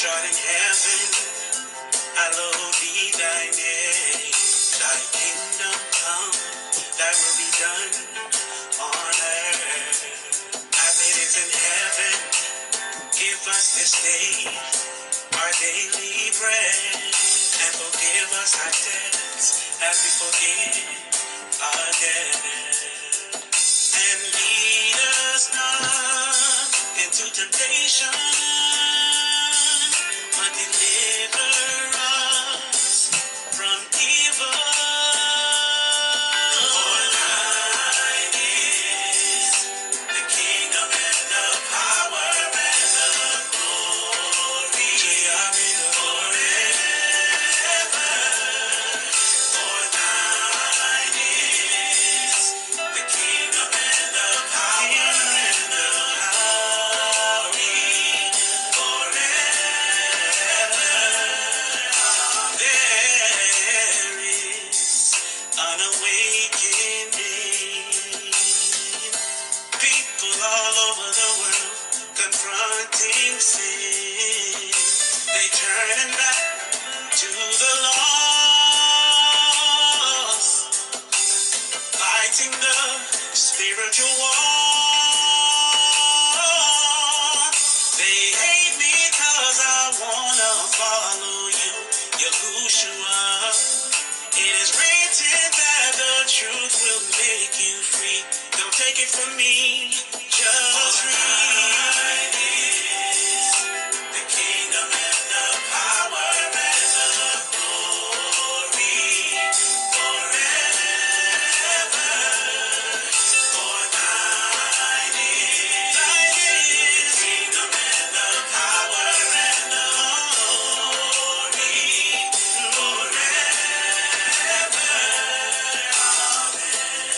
art in heaven, hallowed be thy name. Thy kingdom come, thy will be done on earth as it is in heaven. Give us this day our daily bread, and forgive us our debts as we forgive our debtors. And lead us not into temptation, but deliver us from evil. For thine is the kingdom and the power and the glory forever. For thine is the kingdom and the power and the glory forever. There is an awakening. People all over the world confronting sin. They turning back to the lost, fighting the spiritual war. They hate me 'cause I wanna follow you, Yahushua. It is written that the truth will make you free. Don't take it from me, just read. The kingdom and the power and the glory forever. For thine is the kingdom and the power and the glory forever.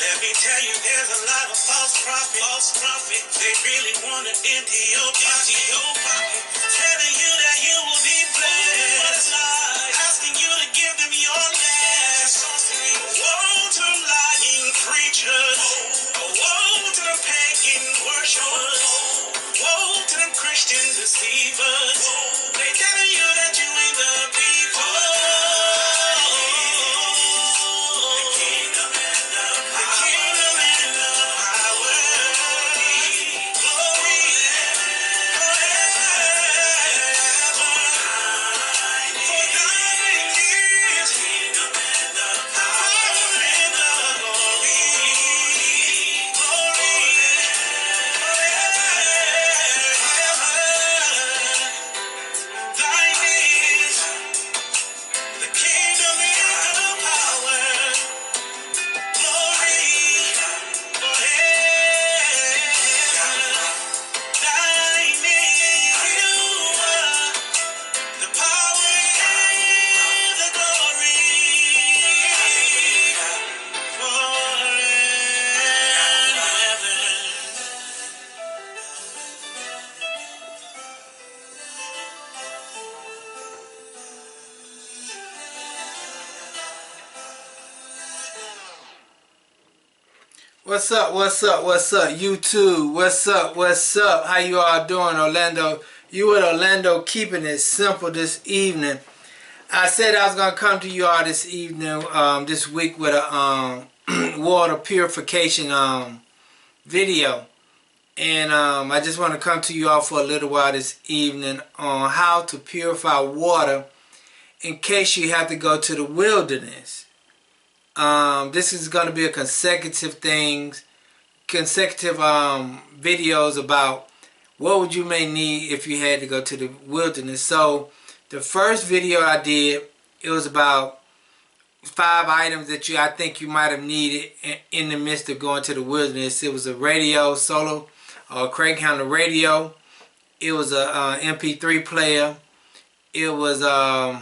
Let me tell you, there's a lot of false prophets. They really want to empty your pocket, telling you that you will be blessed, asking you to give them your last. Woe to them lying preachers, woe to them pagan worshipers, woe to them Christian deceivers. They telling you that you ain't the people. The kingdom and the power, glory forever. For thine is the kingdom and the power and the glory forever. Thine is the kingdom and the power, glory forever. Thine is the power and the glory forever. What's up, YouTube? What's up? How you all doing, Orlando? You with Orlando keeping it simple this evening. I said I was going to come to you all this evening, this week with a water purification video. And I just want to come to you all for a little while this evening on how to purify water in case you have to go to the wilderness. This is going to be a consecutive videos about what would you may need if you had to go to the wilderness. So the first video I did, it was about 5 items that I think you might have needed in the midst of going to the wilderness. It was a radio, solo or crank handle radio. It was a MP3 player. It was a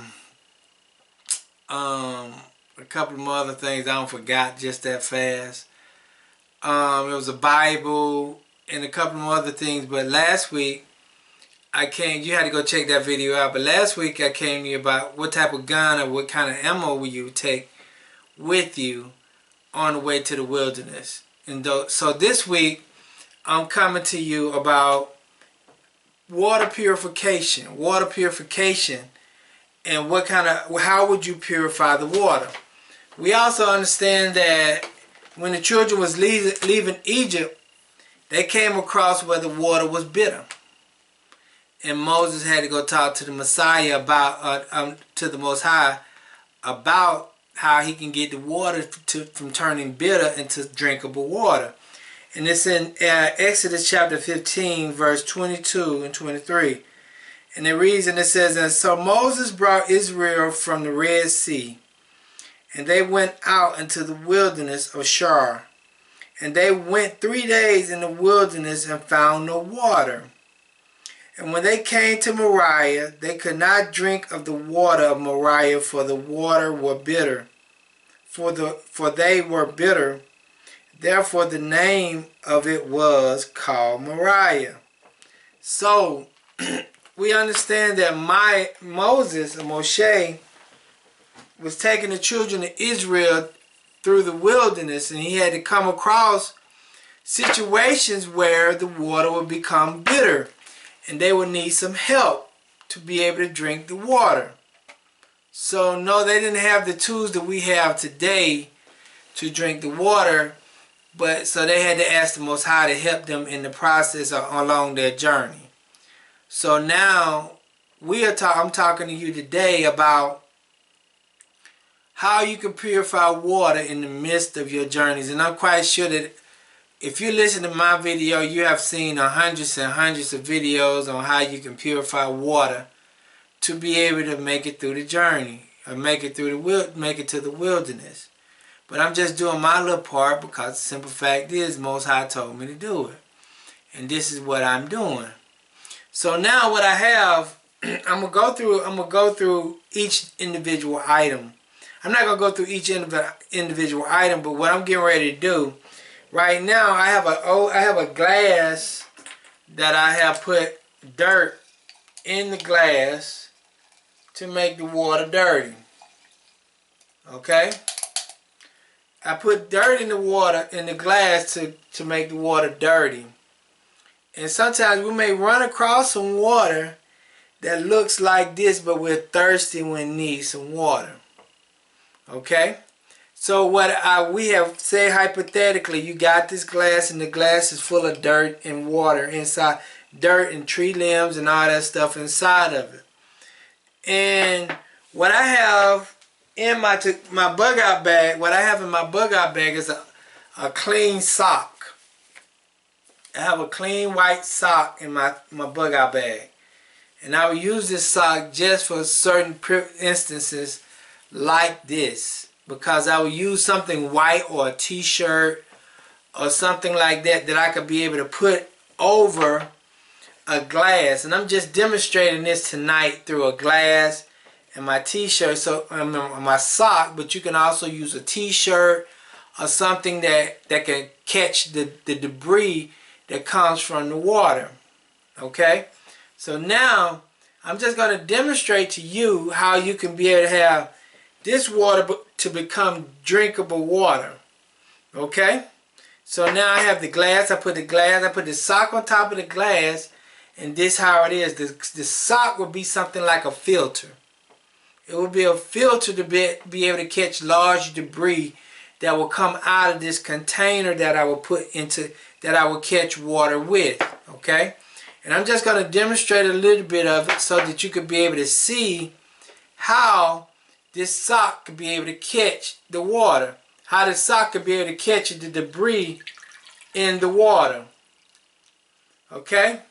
couple of other things I don't forgot just that fast. It was a Bible and a couple of other things. But last week you had to go check that video out. But last week I came to you about what type of gun or what kind of ammo will you take with you on the way to the wilderness. And so this week I'm coming to you about water purification. Water purification. And how would you purify the water? We also understand that when the children was leaving Egypt, they came across where the water was bitter. And Moses had to go talk to the Messiah to the Most High, about how he can get the water from turning bitter into drinkable water. And it's in Exodus chapter 15, verse 22 and 23. And it reads, and it says, and so Moses brought Israel from the Red Sea, and they went out into the wilderness of Shur. And they went 3 days in the wilderness and found no water. And when they came to Moriah, they could not drink of the water of Moriah, for the water were bitter. For they were bitter. Therefore the name of it was called Moriah. So we understand that Moshe was taking the children of Israel through the wilderness, and he had to come across situations where the water would become bitter, and they would need some help to be able to drink the water. So no, they didn't have the tools that we have today to drink the water, but so they had to ask the Most High to help them in the process along their journey. So now I'm talking to you today about how you can purify water in the midst of your journeys. And I'm quite sure that if you listen to my video, you have seen hundreds and hundreds of videos on how you can purify water to be able to make it through the journey, or make it to the wilderness. But I'm just doing my little part because the simple fact is Most High told me to do it. And this is what I'm doing. So now what I have, I'm gonna go through each individual item. I'm not gonna go through each individual item, but what I'm getting ready to do right now, I have a glass that I have put dirt in the glass to make the water dirty. Okay? I put dirt in the glass to make the water dirty. And sometimes we may run across some water that looks like this, but we're thirsty and we need some water. Okay? So we have said hypothetically, you got this glass and the glass is full of dirt and water inside, dirt and tree limbs and all that stuff inside of it. And what I have in my bug out bag, is a clean sock. I have a clean white sock in my bug out bag. And I will use this sock just for certain instances like this, because I will use something white or a t-shirt or something like that I could be able to put over a glass. And I'm just demonstrating this tonight through a glass and my t-shirt, so my sock, but you can also use a t-shirt or something that can catch the debris that comes from the water. Okay? So now I'm just going to demonstrate to you how you can be able to have this water to become drinkable water. Okay? So now I have the glass. I put the sock on top of the glass, and this how it is. The sock will be something like a filter. It will be a filter to be able to catch large debris that will come out of this container that I will put into, that I will catch water with. Okay? And I'm just going to demonstrate a little bit of it so that you could be able to see how this sock could be able to catch the water. How the sock could be able to catch the debris in the water. Okay?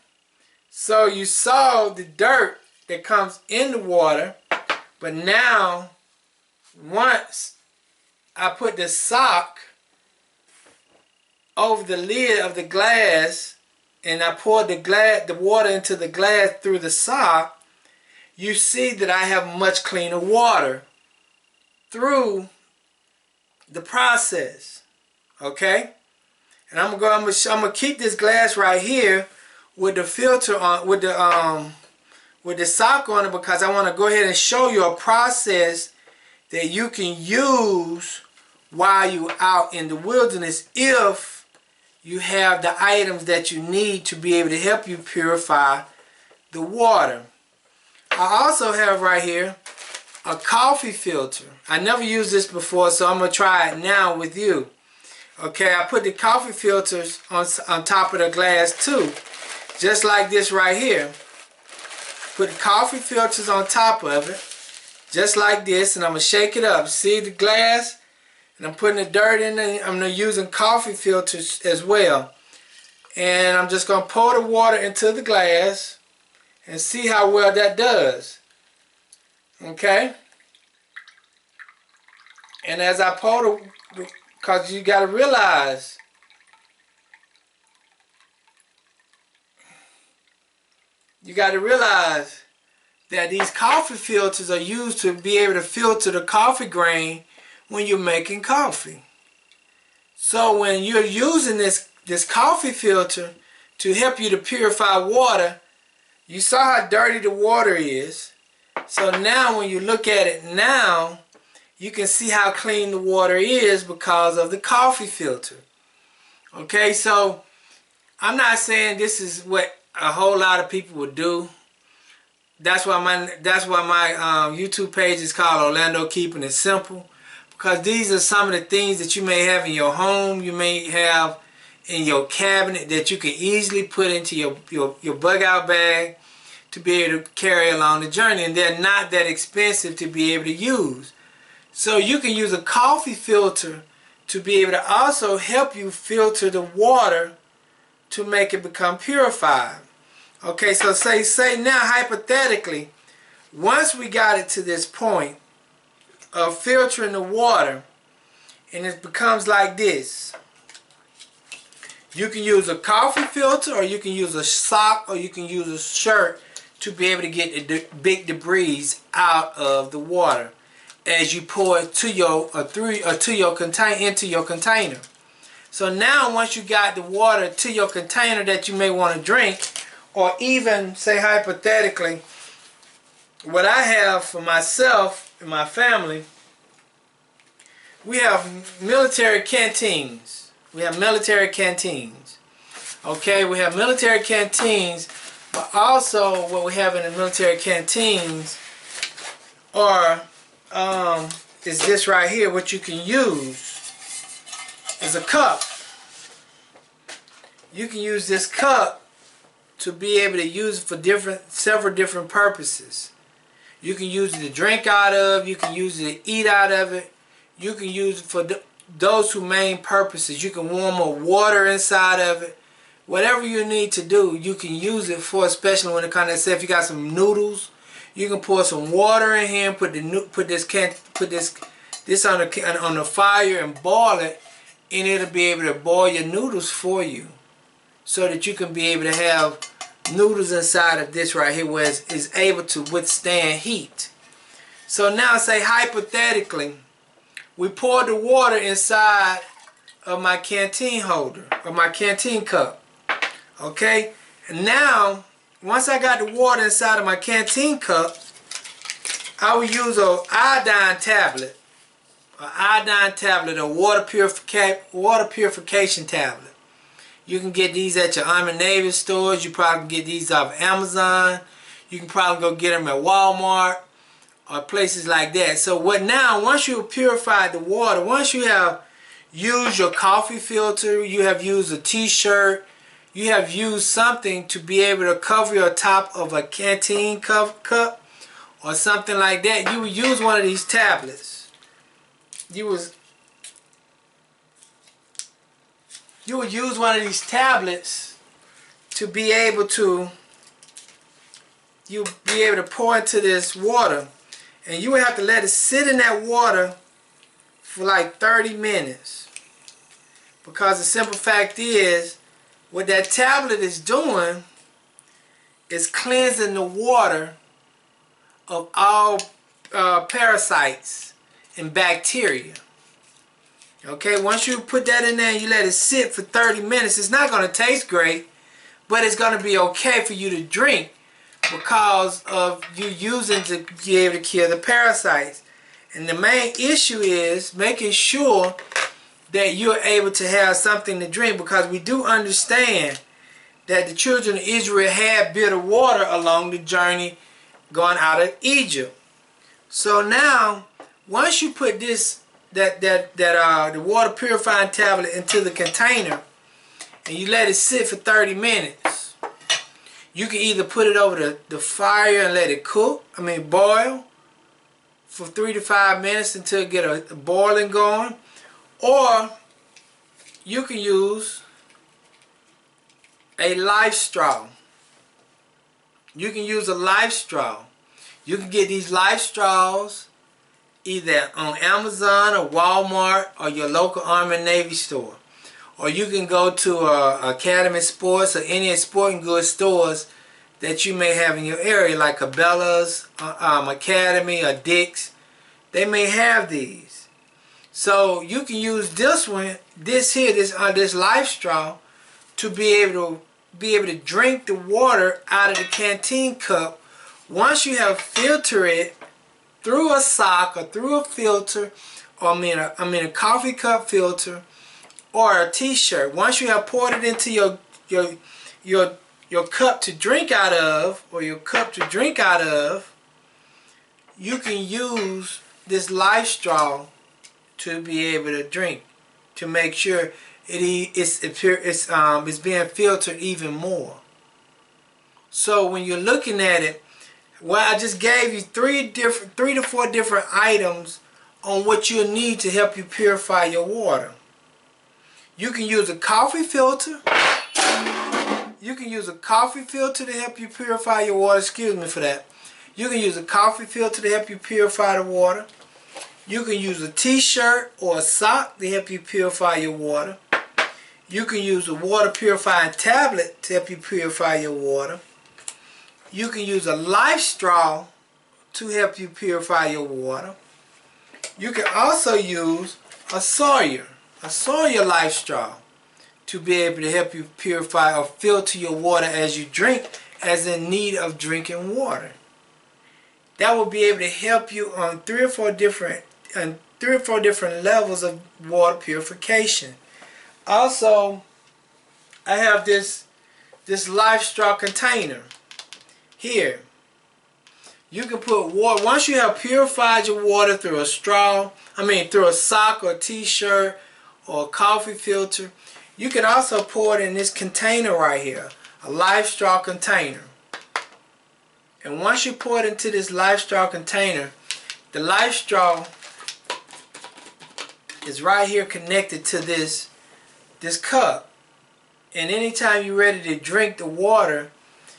So you saw the dirt that comes in the water, but now once I put the sock over the lid of the glass and I poured the water into the glass through the sock, you see that I have much cleaner water through the process. Okay? And I'm gonna keep this glass right here with the filter on, with the sock on it, because I want to go ahead and show you a process that you can use while you're out in the wilderness if you have the items that you need to be able to help you purify the water. I also have right here a coffee filter. I never used this before, so I'm going to try it now with you. Okay, I put the coffee filters on top of the glass too. Just like this right here. Put the coffee filters on top of it. Just like this, and I'm going to shake it up. See the glass? And I'm putting the dirt in there. I'm using coffee filters as well. And I'm just going to pour the water into the glass and see how well that does. Okay? And as I pour because you got to realize, that these coffee filters are used to be able to filter the coffee grain when you're making coffee. So when you're using this coffee filter to help you to purify water, you saw how dirty the water is. So now when you look at it now, you can see how clean the water is because of the coffee filter. Okay, so I'm not saying this is what a whole lot of people would do. That's why my YouTube page is called Orlando Keeping It Simple, because these are some of the things that you may have in your home, you may have in your cabinet that you can easily put into your bug out bag to be able to carry along the journey, and they're not that expensive to be able to use. So you can use a coffee filter to be able to also help you filter the water to make it become purified. Okay, so say now hypothetically, once we got it to this point of filtering the water and it becomes like this, you can use a coffee filter, or you can use a sock, or you can use a shirt to be able to get the big debris out of the water as you pour it to into your container. So now once you got the water to your container that you may want to drink, or even say hypothetically, what I have for myself and my family, we have military canteens. Okay, we have military canteens, but also what we have in the military canteens is this right here. What you can use is a cup. You can use this cup to be able to use it for several different purposes. You can use it to drink out of, you can use it to eat out of it, you can use it for those two main purposes. You can warm up water inside of it. Whatever you need to do, you can use it for, especially when it comes to, say if you got some noodles, you can pour some water in here and put this on the fire and boil it, and it'll be able to boil your noodles for you, so that you can be able to have noodles inside of this right here where it's able to withstand heat. So now say hypothetically, we pour the water inside of my canteen holder, or my canteen cup. Okay, and now once I got the water inside of my canteen cup, I will use an iodine tablet, or water purification tablet. You can get these at your Army Navy stores. You probably can get these off Amazon. You can probably go get them at Walmart or places like that. So once you have purified the water, once you have used your coffee filter, you have used a t-shirt, you have used something to be able to cover your top of a canteen cup or something like that, you would use one of these tablets. You would use one of these tablets to be able to pour into this water, and you would have to let it sit in that water for like 30 minutes, because the simple fact is what that tablet is doing is cleansing the water of all parasites and bacteria. Okay, once you put that in there and you let it sit for 30 minutes, it's not going to taste great, but it's going to be okay for you to drink because of you using to be able to kill the parasites. And the main issue is making sure that you're able to have something to drink, because we do understand that the children of Israel had bitter water along the journey going out of Egypt. So now, once you put this the water purifying tablet into the container and you let it sit for 30 minutes, you can either put it over the fire and let it boil for 3 to 5 minutes until it get a boiling going, or you can use a life straw. You can use a life straw. You can get these life straws either on Amazon or Walmart or your local Army and Navy store. Or you can go to Academy Sports or any sporting goods stores that you may have in your area, like Cabela's, Academy, or Dick's. They may have these. So you can use this one, this life straw, to be able to drink the water out of the canteen cup once you have filtered it through a sock or through a filter, or a coffee cup filter or a t-shirt. Once you have poured it into your cup to drink out of, or your cup to drink out of, you can use this life straw to be able to drink, to make sure it's being filtered even more. So when you're looking at it, well, I just gave you three to four different items on what you'll need to help you purify your water. You can use a coffee filter. You can use a coffee filter to help you purify your water. Excuse me for that. You can use a coffee filter to help you purify the water. You can use a t-shirt or a sock to help you purify your water. You can use a water purifying tablet to help you purify your water. You can use a life straw to help you purify your water. You can also use a Sawyer life straw to be able to help you purify or filter your water as you drink, as in need of drinking water. That will be able to help you on three or four different levels of water purification. Also, I have this life straw container here. You can put water, once you have purified your water through a straw, through a sock or t-shirt or a coffee filter, you can also pour it in this container right here, a life straw container. And once you pour it into this life straw container, the life straw is right here connected to this cup. And anytime you're ready to drink the water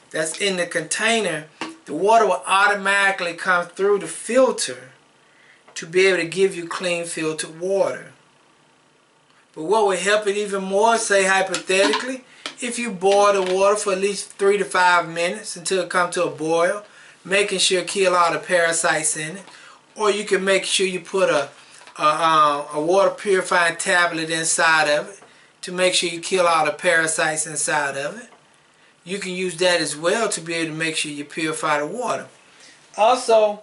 that's in the container, the water will automatically come through the filter to be able to give you clean filtered water. But what would help it even more, say hypothetically, if you boil the water for at least 3 to 5 minutes until it comes to a boil, making sure kill all the parasites in it. Or you can make sure you put a water purifying tablet inside of it to make sure you kill all the parasites inside of it. You can use that as well to be able to make sure you purify the water. Also,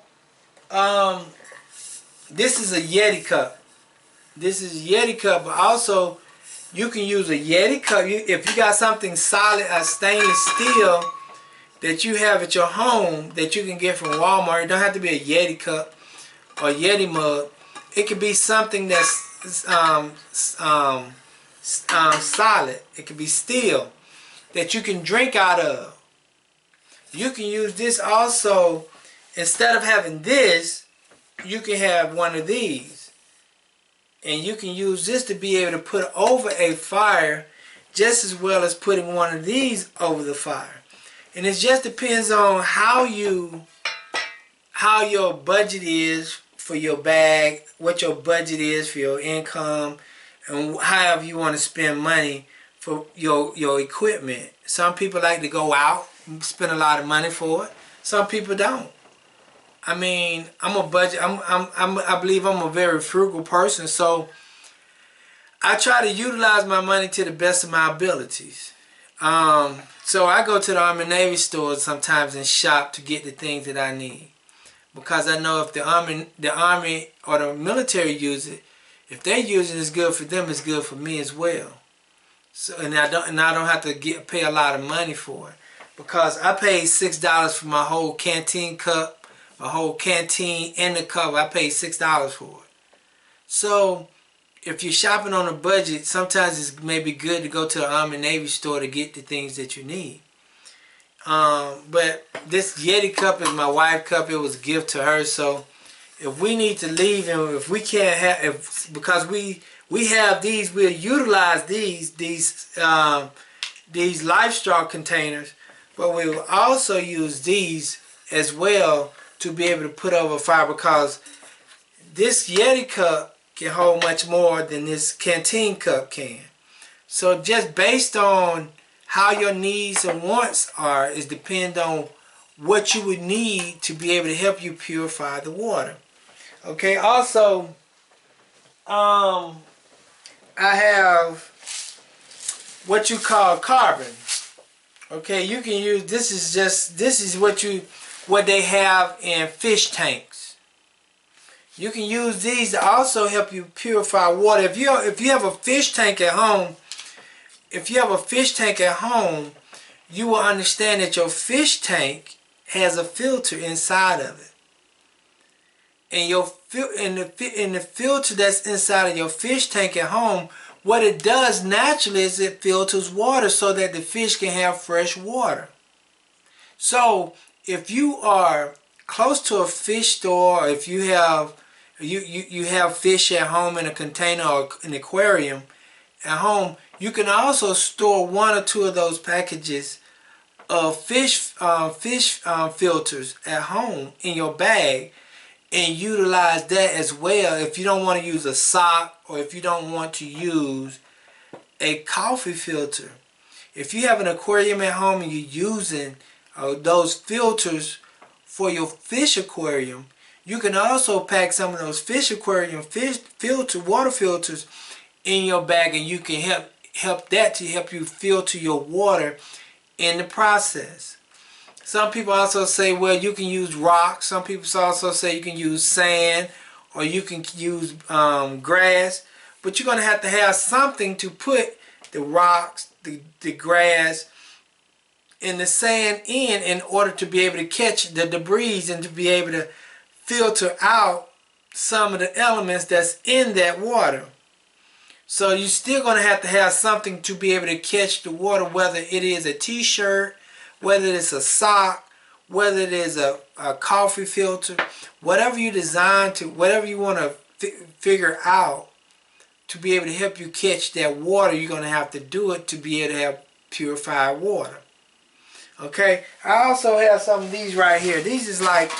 this is a Yeti cup. This is a Yeti cup, but also you can use a Yeti cup. If you got something solid, a stainless steel that you have at your home that you can get from Walmart, it don't have to be a Yeti cup or Yeti mug. It could be something that's solid. It could be steel that you can drink out of. You can use this also. Instead of having this, you can have one of these. And you can use this to be able to put over a fire just as well as putting one of these over the fire. And it just depends on how your budget is for your bag, what your budget is for your income, and however you want to spend money for your equipment. Some people like to go out and spend a lot of money for it. Some people don't. I believe I'm a very frugal person, so I try to utilize my money to the best of my abilities. So I go to the Army and Navy stores sometimes and shop to get the things that I need, because I know if the Army or the military use it, if they use it, it's good for them, it's good for me as well. So and I don't have to pay a lot of money for it, because I paid $6 for my whole canteen cup, my whole canteen and the cover. I paid $6 for it. So if you're shopping on a budget, sometimes it's maybe good to go to the Army Navy store to get the things that you need. But this Yeti cup is my wife's cup. It was a gift to her. So if we need to leave, and if we can't have, because we have these, we'll utilize these life straw containers, but we will also use these as well to be able to put over fire, because this Yeti cup can hold much more than this canteen cup can. So just based on how your needs and wants are, is depend on what you would need to be able to help you purify the water. Okay, also I have what you call carbon. Okay, you can use, this is what they have in fish tanks. You can use these to also help you purify water. If you have a fish tank at home, you will understand that your fish tank has a filter inside of it. And the filter that's inside of your fish tank at home, what it does naturally is it filters water so that the fish can have fresh water. So if you are close to a fish store, or if you have fish at home in a container or an aquarium at home, you can also store 1 or 2 of those packages of fish filters at home in your bag, and utilize that as well if you don't want to use a sock, or if you don't want to use a coffee filter. If you have an aquarium at home and you're using those filters for your fish aquarium, you can also pack some of those fish aquarium water filters in your bag, and you can help that to help you filter your water in the process. Some people also say, well, you can use rocks. Some people also say you can use sand, or you can use grass. But you're going to have something to put the rocks, the grass, and the sand in order to be able to catch the debris and to be able to filter out some of the elements that's in that water. So you're still going to have something to be able to catch the water, whether it is a t-shirt, whether it's a sock, whether it is a coffee filter, whatever you design to, whatever you want to figure out to be able to help you catch that water, you're going to have to do it to be able to have purified water. Okay, I also have some of these right here. These is like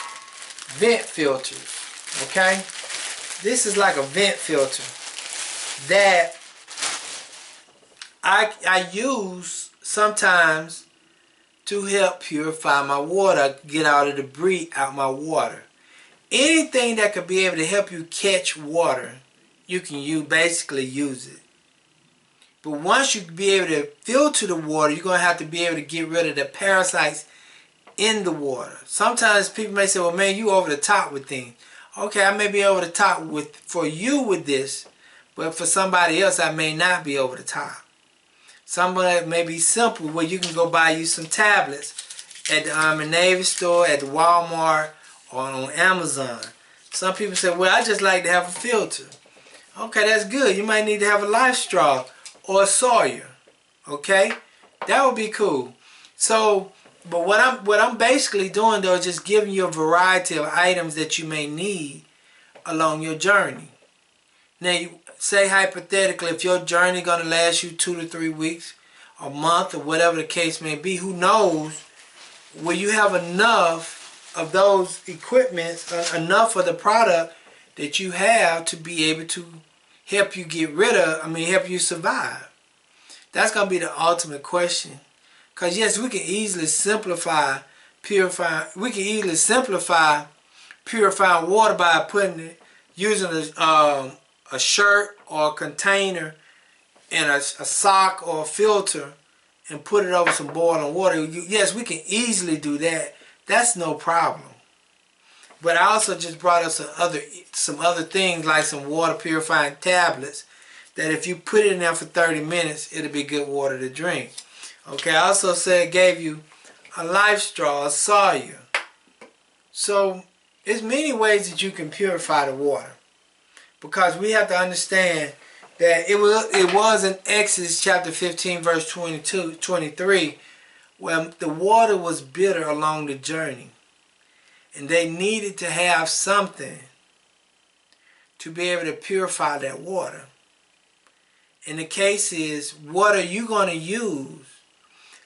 vent filters. Okay, this is like a vent filter that I use sometimes to help purify my water, get all the debris out my water. Anything that could be able to help you catch water, you can basically use it. But once you be able to filter the water, you're going to have to be able to get rid of the parasites in the water. Sometimes people may say, well, man, you over the top with things. Okay, I may be over the top for you with this, but for somebody else, I may not be over the top. Some of that may be simple, where you can go buy you some tablets at the Army Navy store, at the Walmart, or on Amazon. Some people say, well, I just like to have a filter. Okay, that's good. You might need to have a Life Straw or a Sawyer. Okay, that would be cool. So, but what I'm basically doing though is just giving you a variety of items that you may need along your journey. Now, say hypothetically, if your journey going to last you 2 to 3 weeks, a month, or whatever the case may be, who knows, will you have enough of those equipments, enough of the product that you have to be able to help you help you survive? That's going to be the ultimate question. Because yes, we can easily simplify purifying water by using a shirt or a container and a sock or a filter and put it over some boiling water. Yes, we can easily do that. That's no problem. But I also just brought up some other things, like some water purifying tablets that if you put it in there for 30 minutes, it'll be good water to drink. Okay, I also said gave you a life straw, a sawyer. So there's many ways that you can purify the water, because we have to understand that it was in Exodus chapter 15 verse 23 where the water was bitter along the journey, and they needed to have something to be able to purify that water. And the case is, what are you going to use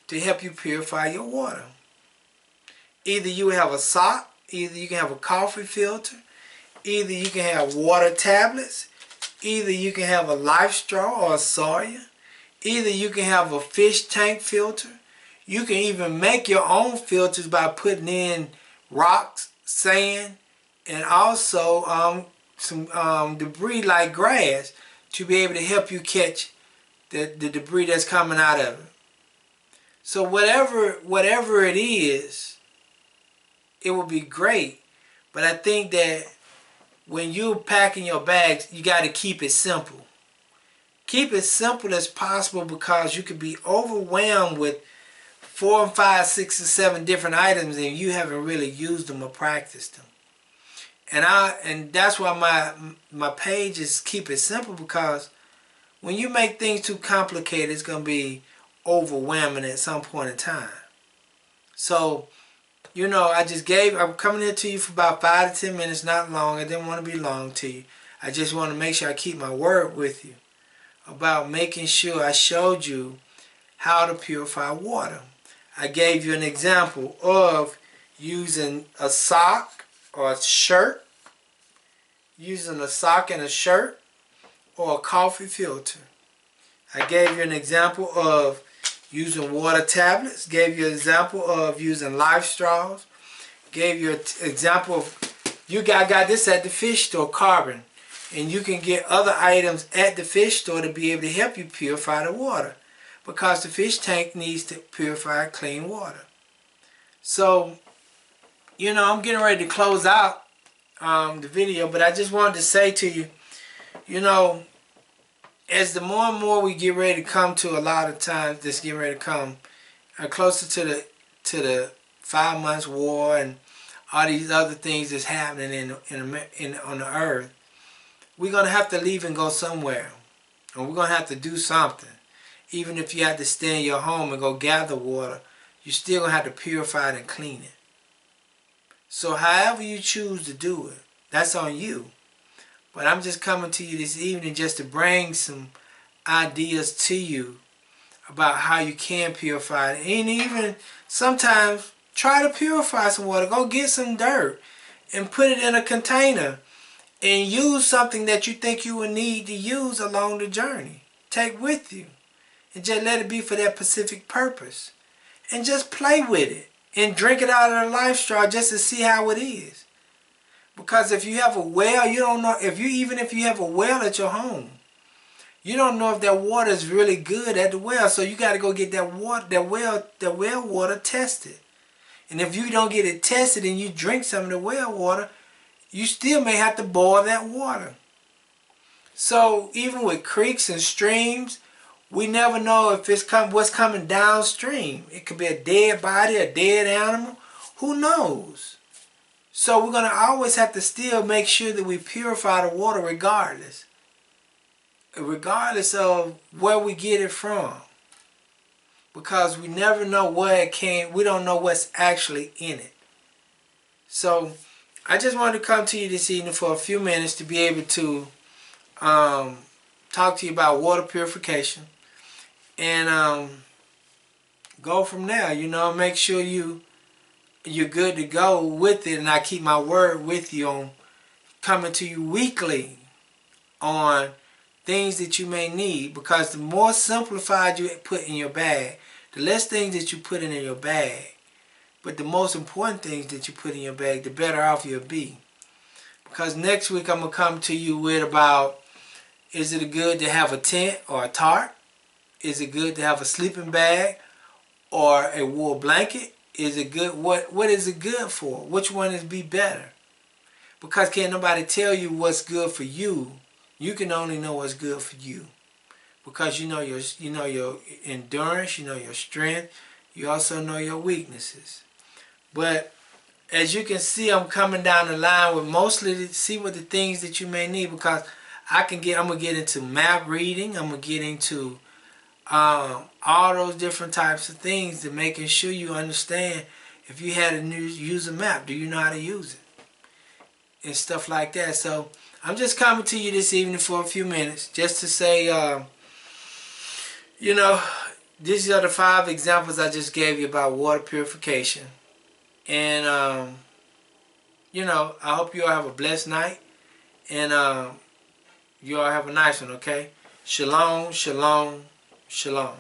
to help you purify your water? Either you have a sock, either you can have a coffee filter, either you can have water tablets, either you can have a life straw or a sawyer, either you can have a fish tank filter. You can even make your own filters by putting in rocks, sand, and also some debris like grass to be able to help you catch the debris that's coming out of it. So whatever it is, it will be great. But I think that when you're packing your bags, you got to keep it simple. Keep it simple as possible, because you could be overwhelmed with 4 and 5, 6 and 7 different items and you haven't really used them or practiced them. And that's why my page is keep it simple, because when you make things too complicated, it's going to be overwhelming at some point in time. So, you know, I'm coming here to you for about 5 to 10 minutes, not long. I didn't want to be long to you. I just want to make sure I keep my word with you about making sure I showed you how to purify water. I gave you an example of using a sock or a shirt, using a sock and a shirt, or a coffee filter. I gave you an example of using water tablets, gave you an example of using life straws, gave you an example of, you got this at the fish store, carbon, and you can get other items at the fish store to be able to help you purify the water, because the fish tank needs to purify clean water. So, you know, I'm getting ready to close out the video, but I just wanted to say to you, you know, as the more and more we get ready to come to a lot of times that's getting ready to come closer to the 5 months war and all these other things that's happening on the earth, we're going to have to leave and go somewhere, and we're going to have to do something. Even if you have to stay in your home and go gather water, you're still going to have to purify it and clean it. So however you choose to do it, that's on you. But I'm just coming to you this evening just to bring some ideas to you about how you can purify it. And even sometimes try to purify some water. Go get some dirt and put it in a container and use something that you think you will need to use along the journey. Take with you. And just let it be for that specific purpose. And just play with it. And drink it out of the life straw just to see how it is. Because if you have a well, you don't know, even if you have a well at your home, you don't know if that water is really good at the well. So you got to go get that well water tested. And if you don't get it tested and you drink some of the well water, you still may have to boil that water. So even with creeks and streams, we never know if it's what's coming downstream. It could be a dead body, a dead animal. Who knows? So we're going to always have to still make sure that we purify the water regardless. Regardless of where we get it from. Because we never know where it came. We don't know what's actually in it. So I just wanted to come to you this evening for a few minutes to be able to talk to you about water purification. And go from there, you know, make sure you're good to go with it, and I keep my word with you on coming to you weekly on things that you may need, because the more simplified you put in your bag, the less things that you put in your bag, but the most important things that you put in your bag, the better off you'll be. Because next week I'm going to come to you with about, is it good to have a tent or a tarp? Is it good to have a sleeping bag or a wool blanket? Is it good? What is it good for? Which one is be better? Because can't nobody tell you what's good for you. You can only know what's good for you. because you know your endurance, you know your strength, you also know your weaknesses. But as you can see, I'm coming down the line with mostly to see what the things that you may need, because I'm gonna get into map reading. I'm gonna get into all those different types of things, to making sure you understand. If you had to use a map, do you know how to use it and stuff like that? So I'm just coming to you this evening for a few minutes just to say, you know, these are the 5 examples I just gave you about water purification. And you know, I hope you all have a blessed night, and you all have a nice one. Okay, shalom, shalom, shalom.